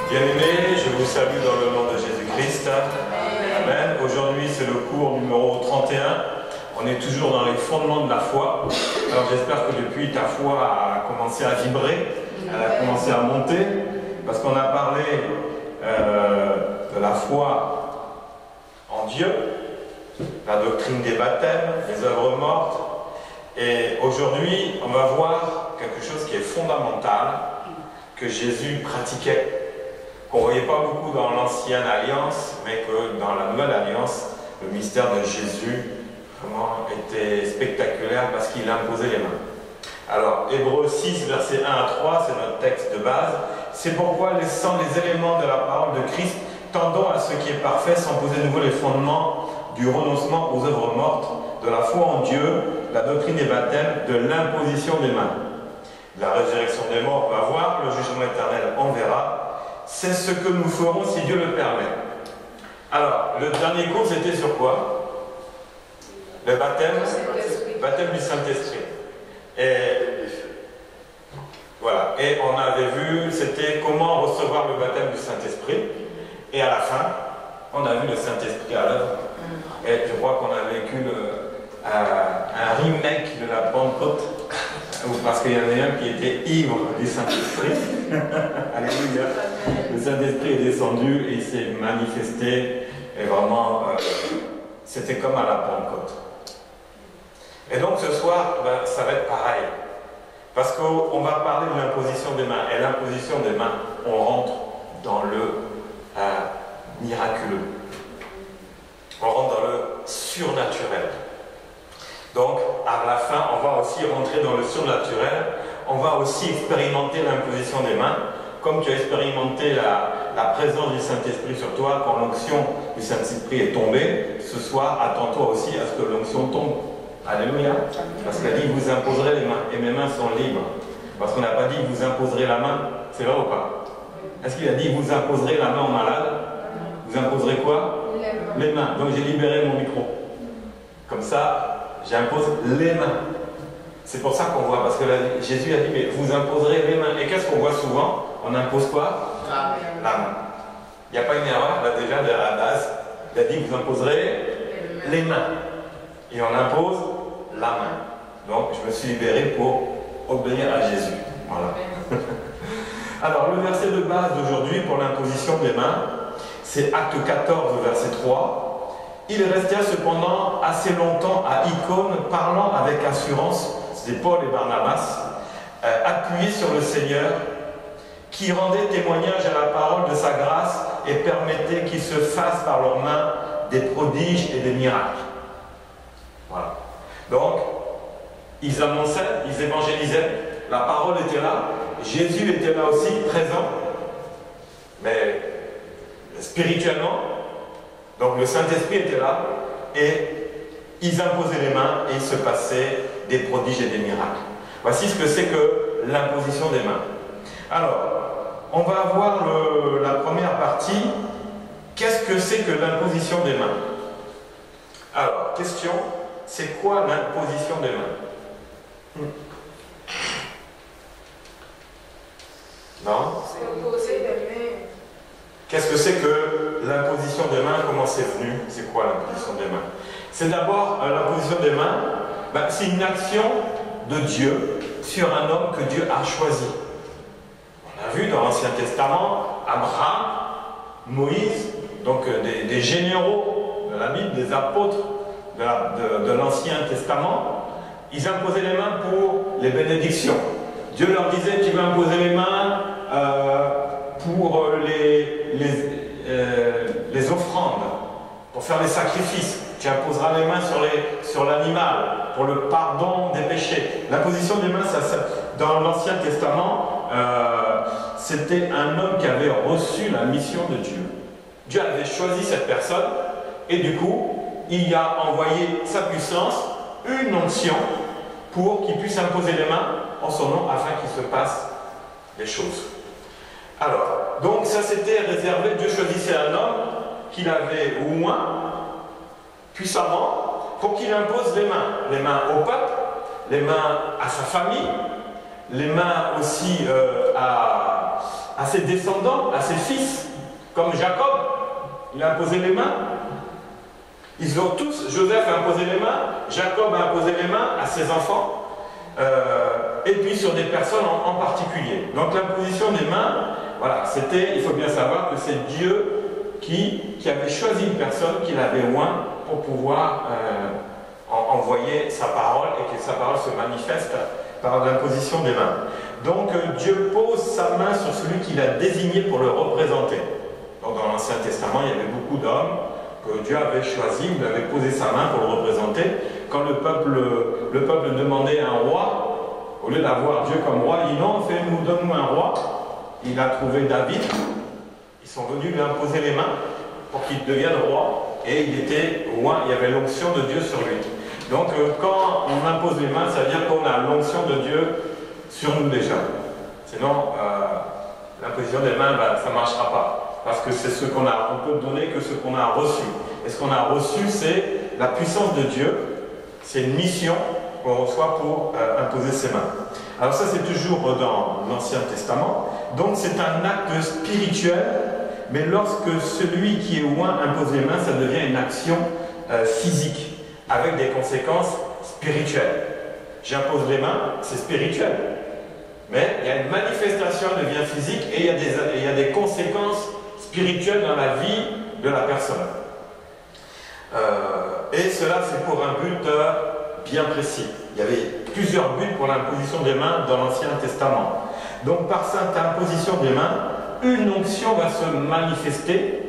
Bien-aimés, je vous salue dans le nom de Jésus-Christ. Amen. Aujourd'hui, c'est le cours numéro 31. On est toujours dans les fondements de la foi. Alors j'espère que depuis, ta foi a commencé à vibrer, elle a commencé à monter, parce qu'on a parlé de la foi en Dieu, la doctrine des baptêmes, les œuvres mortes. Et aujourd'hui, on va voir quelque chose qui est fondamental, que Jésus pratiquait, qu'on ne voyait pas beaucoup dans l'ancienne alliance, mais que dans la nouvelle alliance, le mystère de Jésus vraiment était spectaculaire parce qu'il imposait les mains. Alors, Hébreux 6, versets 1 à 3, c'est notre texte de base. C'est pourquoi, laissant les éléments de la parole de Christ, tendons à ce qui est parfait, sans poser de nouveau les fondements du renoncement aux œuvres mortes, de la foi en Dieu, la doctrine des baptêmes, de l'imposition des mains. La résurrection des morts, on va voir, le jugement éternel, on verra. C'est ce que nous ferons si Dieu le permet. Alors, le dernier cours, c'était sur quoi? Le baptême du Saint-Esprit. Et voilà. Et on avait vu, c'était comment recevoir le baptême du Saint-Esprit. Et à la fin, on a vu le Saint-Esprit à l'œuvre. Et je crois qu'on a vécu un remake de la Pentecôte, parce qu'il y en a un qui était ivre du Saint-Esprit. Alléluia. Le Saint-Esprit est descendu et il s'est manifesté. Et vraiment, c'était comme à la Pentecôte. Et donc ce soir, ça va être pareil. Parce qu'on va parler de l'imposition des mains. Et l'imposition des mains, on rentre dans le miraculeux. On rentre dans le surnaturel. Donc, à la fin, on va aussi rentrer dans le surnaturel. On va aussi expérimenter l'imposition des mains. Comme tu as expérimenté la présence du Saint-Esprit sur toi, quand l'onction du Saint-Esprit est tombée, ce soir, attends-toi aussi à ce que l'onction tombe. Alléluia. Parce qu'elle dit, vous imposerez les mains, et mes mains sont libres. Parce qu'on n'a pas dit, vous imposerez la main. C'est vrai ou pas? Est-ce qu'il a dit, vous imposerez la main au malade? Vous imposerez quoi? Les mains. Donc j'ai libéré mon micro. Comme ça, j'impose les mains. C'est pour ça qu'on voit, parce que là, Jésus a dit, mais vous imposerez les mains. Et qu'est-ce qu'on voit souvent? On impose quoi? La main. Il n'y a pas une erreur, là déjà, de la base. Il a dit, vous imposerez les mains. Et on impose la main. Donc, je me suis libéré pour obéir à Jésus. Voilà. Alors, le verset de base d'aujourd'hui pour l'imposition des mains, c'est Acte 14, verset 3. Il restait cependant assez longtemps à Icône, parlant avec assurance, c'est Paul et Barnabas, appuyés sur le Seigneur, qui rendait témoignage à la parole de sa grâce et permettait qu'il se fasse par leurs mains des prodiges et des miracles. Voilà. Donc, ils annonçaient, ils évangélisaient, la parole était là, Jésus était là aussi, présent, mais spirituellement. Donc le Saint-Esprit était là, et ils imposaient les mains, et il se passait des prodiges et des miracles. Voici ce que c'est que l'imposition des mains. Alors, on va voir la première partie. Qu'est-ce que c'est que l'imposition des mains? Alors, question, c'est quoi l'imposition des mains? Non? Qu'est-ce que c'est que l'imposition des mains? Comment c'est venu? C'est quoi l'imposition des mains? C'est d'abord l'imposition des mains, c'est une action de Dieu sur un homme que Dieu a choisi. On a vu dans l'Ancien Testament, Abraham, Moïse, donc des généraux de la Bible, des apôtres de l'Ancien Testament, ils imposaient les mains pour les bénédictions. Dieu leur disait, tu vas imposer les mains pour les offrandes, pour faire les sacrifices. Tu imposeras les mains sur l'animal, pour le pardon des péchés. L'imposition des mains, dans l'Ancien Testament, c'était un homme qui avait reçu la mission de Dieu. Dieu avait choisi cette personne, et du coup, il a envoyé sa puissance, une onction, pour qu'il puisse imposer les mains en son nom, afin qu'il se passe les choses. Alors, donc ça c'était réservé, Dieu choisissait un homme qu'il avait au moins puissamment pour qu'il impose les mains au peuple, les mains à sa famille, les mains aussi à ses descendants, à ses fils, comme Jacob, il a imposé les mains. Ils ont tous, Joseph a imposé les mains, Jacob a imposé les mains à ses enfants, et puis sur des personnes en particulier. Donc l'imposition des mains, voilà, c'était, il faut bien savoir que c'est Dieu qui avait choisi une personne qu'il avait oint pour pouvoir envoyer sa parole et que sa parole se manifeste par l'imposition des mains. Donc Dieu pose sa main sur celui qu'il a désigné pour le représenter. Donc dans l'Ancien Testament, il y avait beaucoup d'hommes que Dieu avait choisi, il avait posé sa main pour le représenter. Quand le peuple demandait un roi, au lieu d'avoir Dieu comme roi, il dit non, donne-nous un roi. Il a trouvé David, ils sont venus lui imposer les mains pour qu'il devienne roi, et il était loin, il y avait l'onction de Dieu sur lui. Donc quand on impose les mains, ça veut dire qu'on a l'onction de Dieu sur nous déjà. Sinon, l'imposition des mains, ça ne marchera pas. Parce que c'est ce qu'on a, on peut donner que ce qu'on a reçu. Et ce qu'on a reçu, c'est la puissance de Dieu, c'est une mission qu'on reçoit pour imposer ses mains. Alors ça, c'est toujours dans l'Ancien Testament. Donc c'est un acte spirituel, mais lorsque celui qui est oint impose les mains, ça devient une action physique, avec des conséquences spirituelles. J'impose les mains, c'est spirituel. Mais il y a une manifestation, elle devient physique, et il y a des conséquences spirituelles dans la vie de la personne. Et cela, c'est pour un but bien précis. Il y avait plusieurs buts pour l'imposition des mains dans l'Ancien Testament. Donc par cette imposition des mains, une onction va se manifester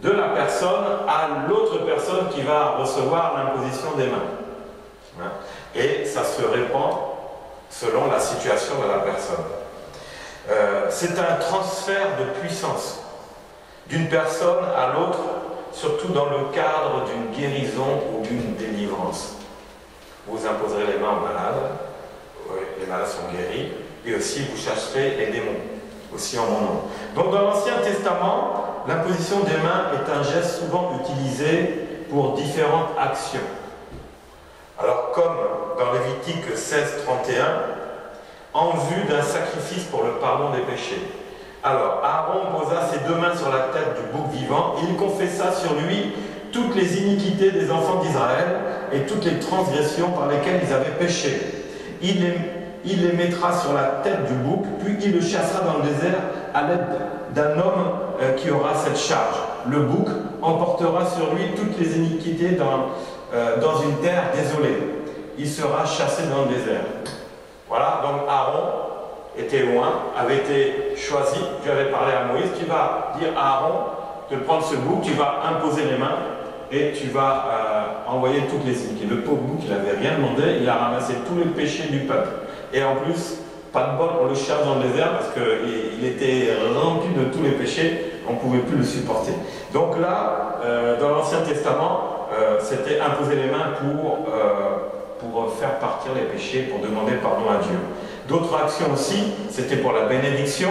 de la personne à l'autre personne qui va recevoir l'imposition des mains. Et ça se répand selon la situation de la personne. C'est un transfert de puissance d'une personne à l'autre, surtout dans le cadre d'une guérison ou d'une délivrance. Vous imposerez les mains aux malades, les malades sont guéris, et aussi vous chasserez les démons, aussi en mon nom. Donc dans l'Ancien Testament, l'imposition des mains est un geste souvent utilisé pour différentes actions. Alors comme dans Lévitique 16, 31, en vue d'un sacrifice pour le pardon des péchés. Alors Aaron posa ses deux mains sur la tête du bouc vivant, et il confessa sur lui toutes les iniquités des enfants d'Israël et toutes les transgressions par lesquelles ils avaient péché. Il les mettra sur la tête du bouc, puis il le chassera dans le désert à l'aide d'un homme qui aura cette charge. Le bouc emportera sur lui toutes les iniquités dans une terre désolée. Il sera chassé dans le désert. Voilà, donc Aaron était loin, avait été choisi. Dieu avait parlé à Moïse, tu vas dire à Aaron de prendre ce bouc, tu vas imposer les mains et tu vas envoyer toutes les iniquités. Le pauvre bouc, il n'avait rien demandé, il a ramassé tous les péchés du peuple. Et en plus, pas de bol, on le chasse dans le désert parce qu'il était rempli de tous les péchés, on ne pouvait plus le supporter. Donc là, dans l'Ancien Testament, c'était imposer les mains pour faire partir les péchés, pour demander pardon à Dieu. D'autres actions aussi, c'était pour la bénédiction,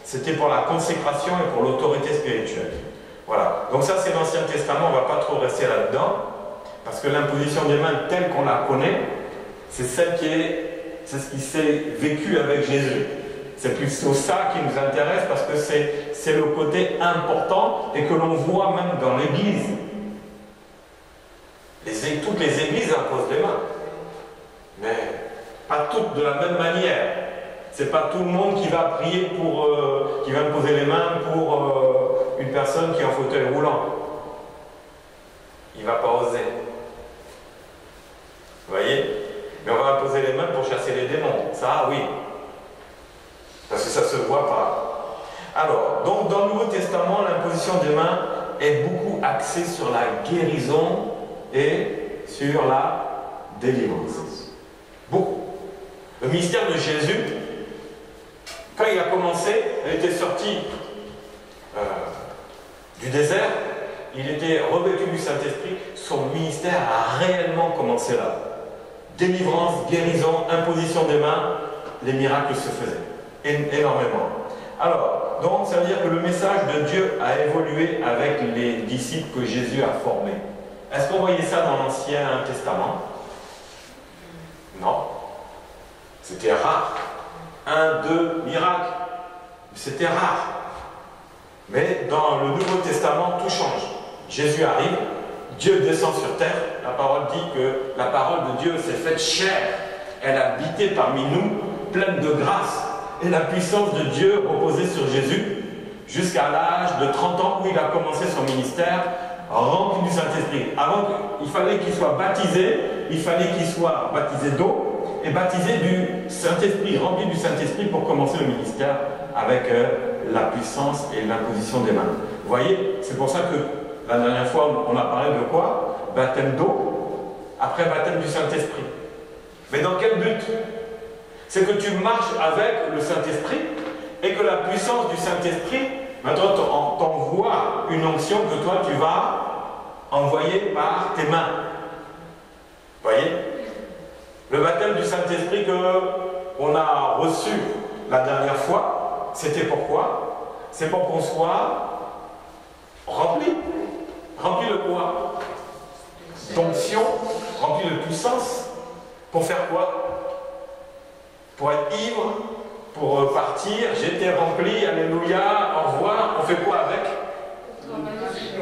c'était pour la consécration et pour l'autorité spirituelle. Voilà. Donc ça, c'est l'Ancien Testament, on ne va pas trop rester là-dedans, parce que l'imposition des mains telle qu'on la connaît, c'est c'est ce qui s'est vécu avec Jésus. C'est plutôt ça qui nous intéresse, parce que c'est le côté important et que l'on voit même dans l'Église. Toutes les églises imposent les mains, mais pas toutes de la même manière. C'est pas tout le monde qui va prier qui va imposer les mains pour une personne qui est en fauteuil roulant. Il ne va pas oser. Vous voyez? Mais on va imposer les mains pour chasser les démons. Ça, oui. Parce que ça ne se voit pas. Alors, donc dans le Nouveau Testament, l'imposition des mains est beaucoup axée sur la guérison et sur la délivrance. Beaucoup. Le ministère de Jésus, quand il a commencé, il était sorti du désert, il était revêtu du Saint-Esprit, son ministère a réellement commencé là. Délivrance, guérison, imposition des mains, les miracles se faisaient. Énormément. Alors, donc ça veut dire que le message de Dieu a évolué avec les disciples que Jésus a formés. Est-ce qu'on voyait ça dans l'Ancien Testament? Non. C'était rare. 1, 2 miracles. C'était rare. Mais dans le Nouveau Testament, tout change. Jésus arrive, Dieu descend sur terre. La parole dit que la parole de Dieu s'est faite chair. Elle a habité parmi nous, pleine de grâce. Et la puissance de Dieu reposait sur Jésus jusqu'à l'âge de 30 ans où il a commencé son ministère, rempli du Saint-Esprit. Avant, il fallait qu'il soit baptisé, il fallait qu'il soit baptisé d'eau et baptisé du Saint-Esprit, rempli du Saint-Esprit pour commencer le ministère avec la puissance et l'imposition des mains. Vous voyez, c'est pour ça que la dernière fois, on a parlé de quoi? Baptême d'eau, après baptême du Saint-Esprit. Mais dans quel but? C'est que tu marches avec le Saint-Esprit et que la puissance du Saint-Esprit, maintenant, t'envoie une onction que toi, tu vas envoyer par tes mains. Vous voyez? Le baptême du Saint-Esprit qu'on a reçu la dernière fois, c'était pourquoi? C'est pour qu'on soit rempli. Rempli de quoi? D'onction, rempli de puissance. Pour faire quoi? Pour être ivre, pour partir, j'étais rempli, alléluia, au revoir. On fait quoi avec?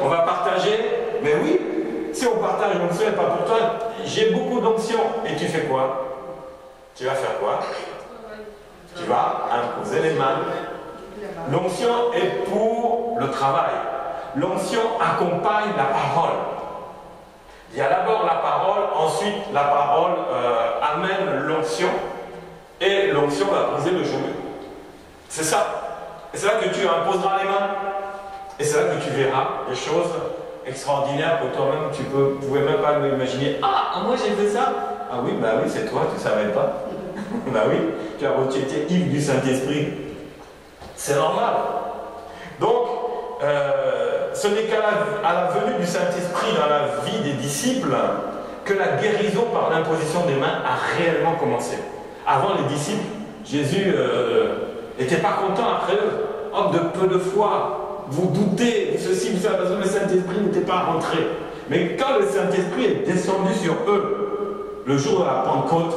On va partager. Mais oui, si on partage l'onction n'est pas pour toi, j'ai beaucoup d'onction. Et tu fais quoi? Tu vas faire quoi? Tu vas imposer les mains. L'onction est pour le travail. L'onction accompagne la parole. Il y a d'abord la parole, ensuite la parole amène l'onction, et l'onction va poser le genou. C'est ça. Et c'est là que tu imposeras les mains. Et c'est là que tu verras des choses extraordinaires que toi-même tu ne pouvais même pas imaginer. Ah, moi j'ai fait ça. Ah oui, bah oui, c'est toi, tu ne savais pas. Bah oui, tu étais ivre du Saint-Esprit. C'est normal. Donc, ce n'est qu'à la venue du Saint-Esprit dans la vie des disciples que la guérison par l'imposition des mains a réellement commencé. Avant les disciples, Jésus n'était pas content après eux. Homme de peu de foi, vous doutez, ceci, vous savez, parce que le Saint-Esprit n'était pas rentré. Mais quand le Saint-Esprit est descendu sur eux, le jour de la Pentecôte,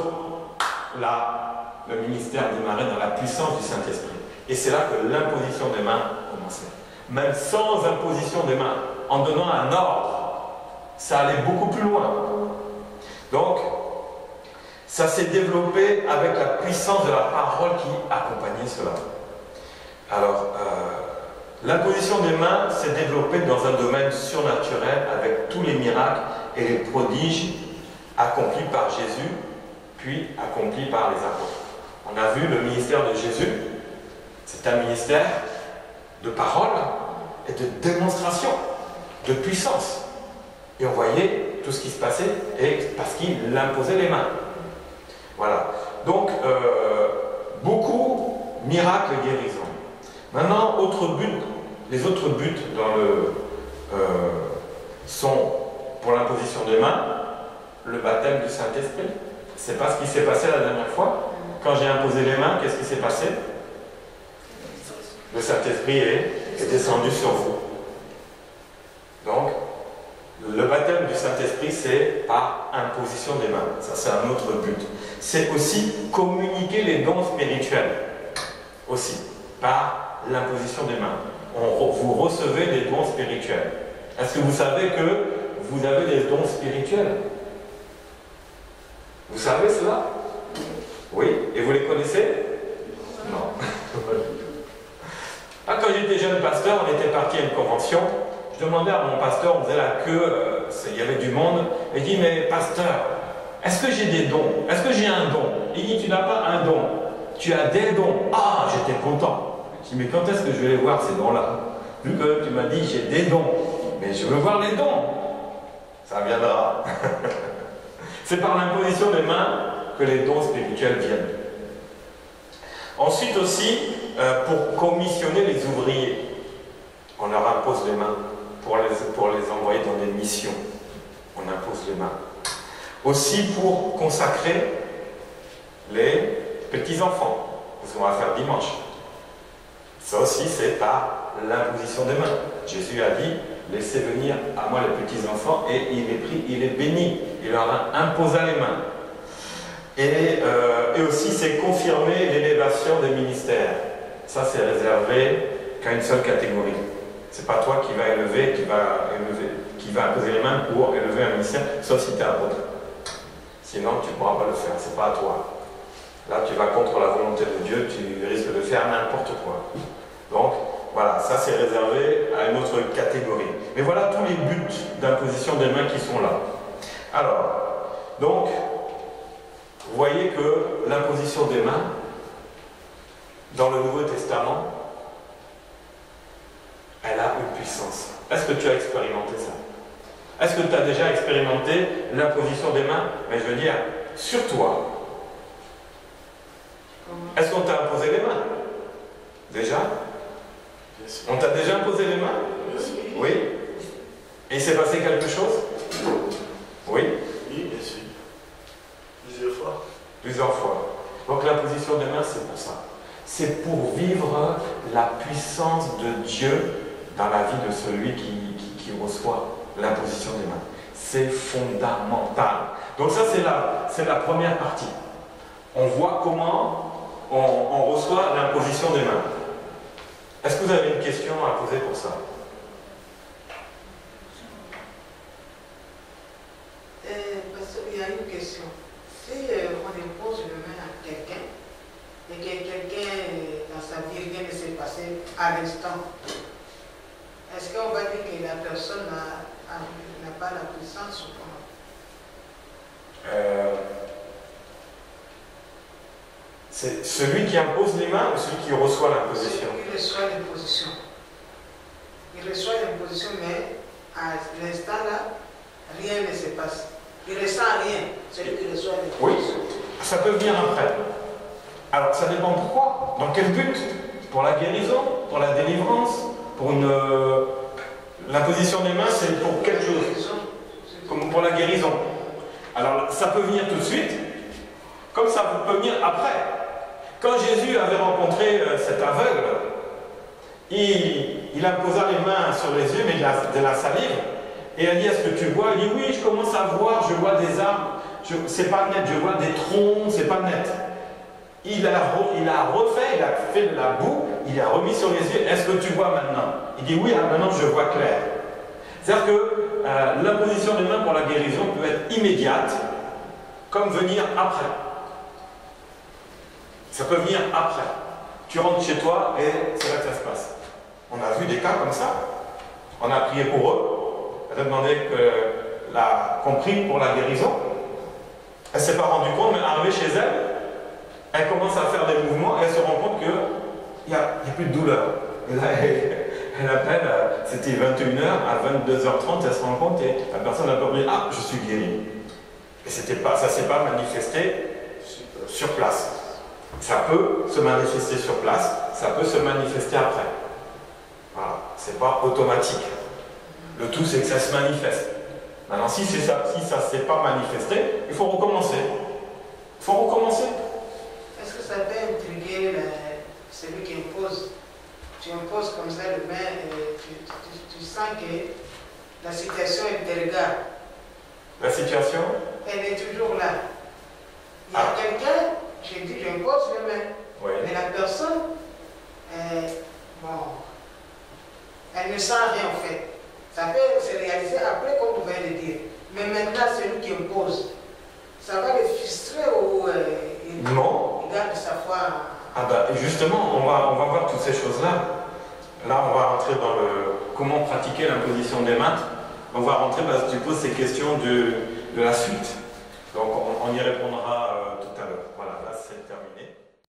là, le ministère démarrait dans la puissance du Saint-Esprit. Et c'est là que l'imposition des mains commençait. Même sans imposition des mains, en donnant un ordre, ça allait beaucoup plus loin. Donc, ça s'est développé avec la puissance de la parole qui accompagnait cela. Alors, l'imposition des mains s'est développée dans un domaine surnaturel avec tous les miracles et les prodiges accomplis par Jésus, puis accomplis par les apôtres. On a vu le ministère de Jésus, c'est un ministère de parole et de démonstration, de puissance. Et on voyait tout ce qui se passait et parce qu'il imposait les mains. Voilà. Donc, beaucoup miracles et guérisons. Maintenant, les autres buts sont pour l'imposition des mains, le baptême du Saint-Esprit. C'est pas ce qui s'est passé la dernière fois. Quand j'ai imposé les mains, qu'est-ce qui s'est passé? Le Saint-Esprit est descendu sur vous. Donc, le baptême du Saint-Esprit, c'est par imposition des mains. Ça, c'est un autre but. C'est aussi communiquer les dons spirituels. Aussi, par l'imposition des mains. Vous recevez des dons spirituels. Est-ce que vous savez que vous avez des dons spirituels? Vous savez cela? Oui? Et vous les connaissez? Non. Quand j'étais jeune pasteur, on était parti à une convention. Je demandais à mon pasteur, on faisait la queue, il y avait du monde. Et je dis, mais pasteur, est-ce que j'ai des dons? Est-ce que j'ai un don? Il dit, tu n'as pas un don. Tu as des dons. Ah, j'étais content. Je dis, mais quand est-ce que je vais les voir ces dons-là? Vu que tu m'as dit, j'ai des dons. Mais je veux voir les dons. Ça viendra. C'est par l'imposition des mains que les dons spirituels viennent. Ensuite aussi, pour commissionner les ouvriers, on leur impose les mains pour les envoyer dans des missions. On impose les mains. Aussi pour consacrer les petits-enfants, ce qu'on va faire dimanche. Ça aussi, c'est par l'imposition des mains. Jésus a dit, laissez venir à moi les petits-enfants, et il est béni. Il leur imposa les mains. Et aussi, c'est confirmer l'élévation des ministères. ça c'est réservé qu'à une seule catégorie. C'est pas toi qui va qui va imposer les mains pour élever un ministère, sauf si tu es apôtre. Sinon, tu ne pourras pas le faire, c'est pas à toi. Là, tu vas contre la volonté de Dieu, tu risques de faire n'importe quoi. Donc, voilà, ça c'est réservé à une autre catégorie. Mais voilà tous les buts d'imposition des mains qui sont là. Alors, donc, vous voyez que l'imposition des mains, dans le Nouveau Testament, elle a une puissance. Est-ce que tu as expérimenté ça? Est-ce que tu as déjà expérimenté l'imposition des mains? Mais je veux dire, sur toi. Est-ce qu'on t'a imposé les mains? Déjà? On t'a déjà imposé les mains? Oui. Et il s'est passé quelque chose? Oui. Oui, bien sûr. Plusieurs fois. Plusieurs fois. Donc l'imposition des mains, c'est pour ça. C'est pour vivre la puissance de Dieu dans la vie de celui qui reçoit l'imposition des mains. C'est fondamental. Donc ça, c'est la première partie. On voit comment on reçoit l'imposition des mains. Est-ce que vous avez une question à poser pour ça? Parce qu'il y a une question. Si on impose une main à quelqu'un, et que quelqu'un, dans sa vie, rien ne s'est passé à l'instant, est-ce qu'on va dire que la personne n'a pas la puissance ou comment? C'est celui qui impose les mains ou celui qui reçoit l'imposition? Celui qui reçoit l'imposition. Il reçoit l'imposition, mais à l'instant là, rien ne se passe. Il ne ressent rien, celui qui reçoit l'imposition. Oui, ça peut venir après. Alors ça dépend pourquoi. Dans quel but? Pour la guérison? Pour la délivrance? Pour l'imposition des mains, c'est pour quelque chose? Comme pour la guérison. Alors ça peut venir tout de suite, comme ça peut venir après. Quand Jésus avait rencontré cet aveugle, il imposa les mains sur les yeux, mais de la salive, et il a dit: est-ce que tu vois? Il dit: oui, je commence à voir, je vois des arbres, c'est pas net, je vois des troncs, c'est pas net. Il a refait, il a fait de la boue, il a remis sur les yeux. Est-ce que tu vois maintenant? Il dit: oui, maintenant je vois clair. C'est-à-dire que l'imposition des mains pour la guérison peut être immédiate, comme venir après. Ça peut venir après. Tu rentres chez toi et c'est là que ça se passe. On a vu des cas comme ça. On a prié pour eux. Elle a demandé qu'on prie pour la guérison. Elle ne s'est pas rendue compte, mais arrivée chez elle, elle commence à faire des mouvements et elle se rend compte qu'il n'y a plus de douleur. Et là, elle appelle, c'était 21h, à 22h30, elle se rend compte et la personne a pas dit: ah, je suis guéri. Et ça ne s'est pas manifesté sur place. Ça peut se manifester sur place, ça peut se manifester après. Voilà, c'est pas automatique. Le tout, c'est que ça se manifeste. Maintenant, si ça ne s'est pas manifesté, il faut recommencer. Il faut recommencer. Est-ce que ça peut intriguer celui qui impose? Tu imposes comme ça le main et tu sens que la situation est te regarde. La situation? Elle est toujours là. Il y a quelqu'un, je dis j'impose le main. Oui. Mais la personne, elle ne sent rien en fait. Ça peut se réaliser après, comme vous venez de dire. Mais maintenant, celui qui impose, ça va le frustrer ou non. Il garde sa foi. Ah ben justement, on va voir toutes ces choses-là. Là, on va rentrer dans comment pratiquer l'imposition des mains. On va rentrer parce que tu poses ces questions de la suite. Donc, on y répondra